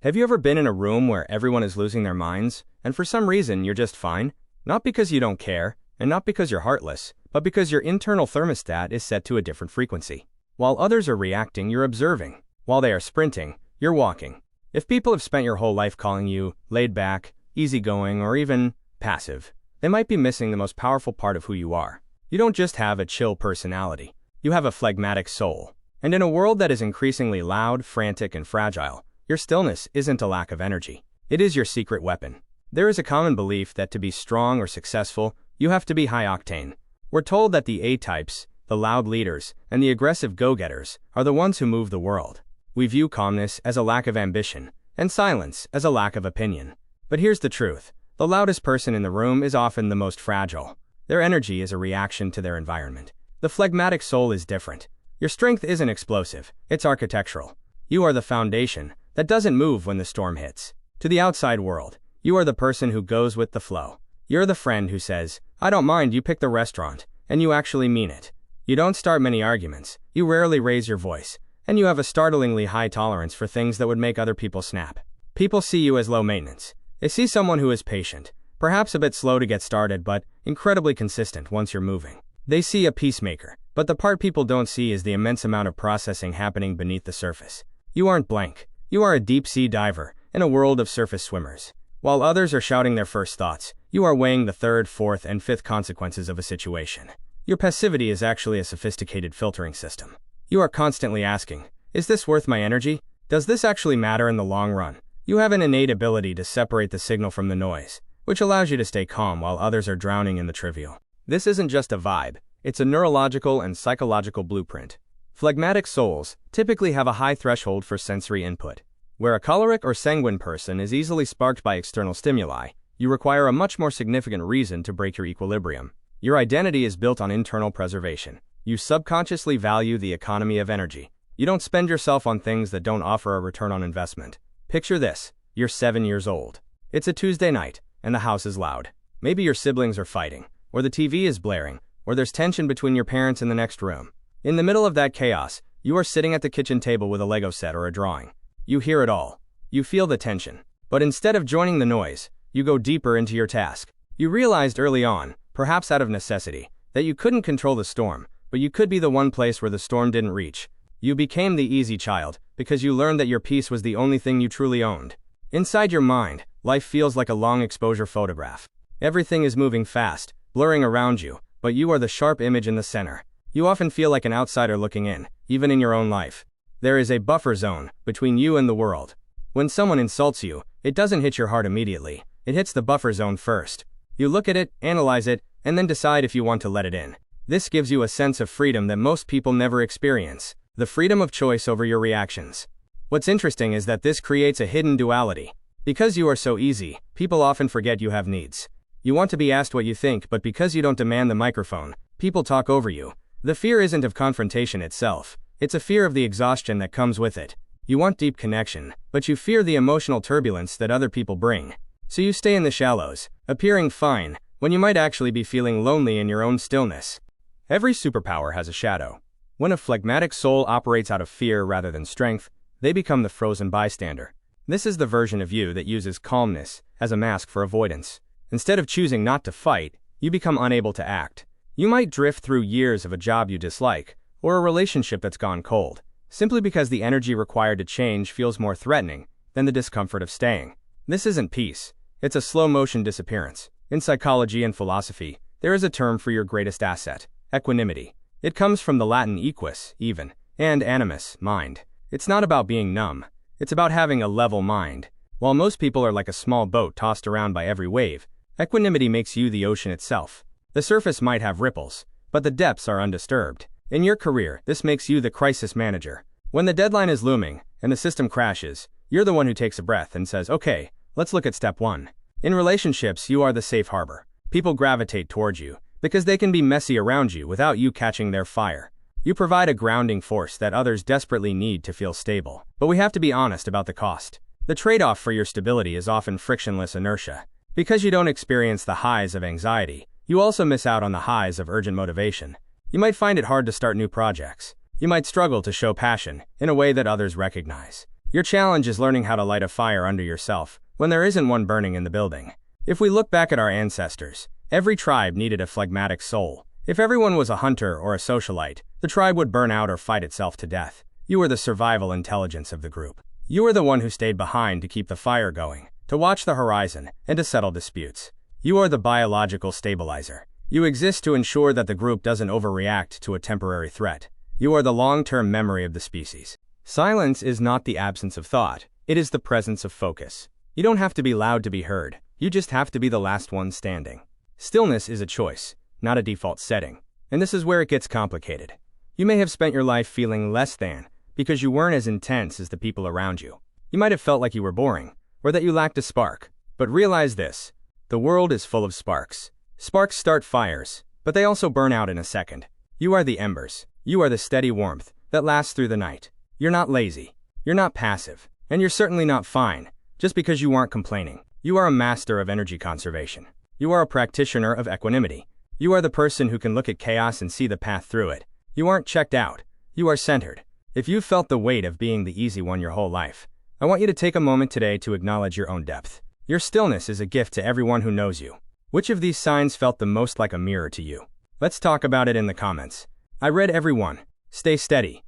Have you ever been in a room where everyone is losing their minds, and for some reason you're just fine? Not because you don't care, and not because you're heartless, but because your internal thermostat is set to a different frequency. While others are reacting, you're observing. While they are sprinting, you're walking. If people have spent your whole life calling you laid back, easygoing, or even passive, they might be missing the most powerful part of who you are. You don't just have a chill personality. You have a phlegmatic soul. And in a world that is increasingly loud, frantic, and fragile, your stillness isn't a lack of energy. It is your secret weapon. There is a common belief that to be strong or successful, you have to be high octane. We're told that the A-types, the loud leaders, and the aggressive go-getters are the ones who move the world. We view calmness as a lack of ambition, and silence as a lack of opinion. But here's the truth. The loudest person in the room is often the most fragile. Their energy is a reaction to their environment. The phlegmatic soul is different. Your strength isn't explosive, it's architectural. You are the foundation that doesn't move when the storm hits. To the outside world, you are the person who goes with the flow. You're the friend who says, "I don't mind you pick the restaurant," and you actually mean it. You don't start many arguments, you rarely raise your voice, and you have a startlingly high tolerance for things that would make other people snap. People see you as low maintenance. They see someone who is patient, perhaps a bit slow to get started, but incredibly consistent once you're moving. They see a peacemaker, but the part people don't see is the immense amount of processing happening beneath the surface. You aren't blank. You are a deep-sea diver in a world of surface swimmers. While others are shouting their first thoughts, you are weighing the third, fourth, and fifth consequences of a situation. Your passivity is actually a sophisticated filtering system. You are constantly asking, is this worth my energy? Does this actually matter in the long run? You have an innate ability to separate the signal from the noise, which allows you to stay calm while others are drowning in the trivial. This isn't just a vibe, it's a neurological and psychological blueprint. Phlegmatic souls typically have a high threshold for sensory input. Where a choleric or sanguine person is easily sparked by external stimuli, you require a much more significant reason to break your equilibrium. Your identity is built on internal preservation. You subconsciously value the economy of energy. You don't spend yourself on things that don't offer a return on investment. Picture this, you're 7 years old. It's a Tuesday night, and the house is loud. Maybe your siblings are fighting, or the TV is blaring, or there's tension between your parents in the next room. In the middle of that chaos, you are sitting at the kitchen table with a Lego set or a drawing. You hear it all. You feel the tension. But instead of joining the noise, you go deeper into your task. You realized early on, perhaps out of necessity, that you couldn't control the storm, but you could be the one place where the storm didn't reach. You became the easy child, because you learned that your peace was the only thing you truly owned. Inside your mind, life feels like a long exposure photograph. Everything is moving fast, blurring around you, but you are the sharp image in the center. You often feel like an outsider looking in, even in your own life. There is a buffer zone between you and the world. When someone insults you, it doesn't hit your heart immediately. It hits the buffer zone first. You look at it, analyze it, and then decide if you want to let it in. This gives you a sense of freedom that most people never experience, the freedom of choice over your reactions. What's interesting is that this creates a hidden duality. Because you are so easy, people often forget you have needs. You want to be asked what you think, but because you don't demand the microphone, people talk over you. The fear isn't of confrontation itself, it's a fear of the exhaustion that comes with it. You want deep connection, but you fear the emotional turbulence that other people bring. So you stay in the shallows, appearing fine, when you might actually be feeling lonely in your own stillness. Every superpower has a shadow. When a phlegmatic soul operates out of fear rather than strength, they become the frozen bystander. This is the version of you that uses calmness as a mask for avoidance. Instead of choosing not to fight, you become unable to act. You might drift through years of a job you dislike, or a relationship that's gone cold, simply because the energy required to change feels more threatening than the discomfort of staying. This isn't peace, it's a slow-motion disappearance. In psychology and philosophy, there is a term for your greatest asset, equanimity. It comes from the Latin equus, even, and animus, mind. It's not about being numb, it's about having a level mind. While most people are like a small boat tossed around by every wave, equanimity makes you the ocean itself. The surface might have ripples, but the depths are undisturbed. In your career, this makes you the crisis manager. When the deadline is looming and the system crashes, you're the one who takes a breath and says, okay, let's look at step 1. In relationships, you are the safe harbor. People gravitate towards you because they can be messy around you without you catching their fire. You provide a grounding force that others desperately need to feel stable. But we have to be honest about the cost. The trade-off for your stability is often frictionless inertia. Because you don't experience the highs of anxiety, you also miss out on the highs of urgent motivation. You might find it hard to start new projects. You might struggle to show passion in a way that others recognize. Your challenge is learning how to light a fire under yourself when there isn't one burning in the building. If we look back at our ancestors, every tribe needed a phlegmatic soul. If everyone was a hunter or a socialite, the tribe would burn out or fight itself to death. You were the survival intelligence of the group. You were the one who stayed behind to keep the fire going, to watch the horizon, and to settle disputes. You are the biological stabilizer. You exist to ensure that the group doesn't overreact to a temporary threat. You are the long-term memory of the species. Silence is not the absence of thought. It is the presence of focus. You don't have to be loud to be heard. You just have to be the last one standing. Stillness is a choice, not a default setting. And this is where it gets complicated. You may have spent your life feeling less than because you weren't as intense as the people around you. You might have felt like you were boring, or that you lacked a spark. But realize this: the world is full of sparks. Sparks start fires, but they also burn out in a second. You are the embers. You are the steady warmth that lasts through the night. You're not lazy. You're not passive. And you're certainly not fine just because you aren't complaining. You are a master of energy conservation. You are a practitioner of equanimity. You are the person who can look at chaos and see the path through it. You aren't checked out. You are centered. If you've felt the weight of being the easy one your whole life, I want you to take a moment today to acknowledge your own depth. Your stillness is a gift to everyone who knows you. Which of these signs felt the most like a mirror to you? Let's talk about it in the comments. I read every one. Stay steady.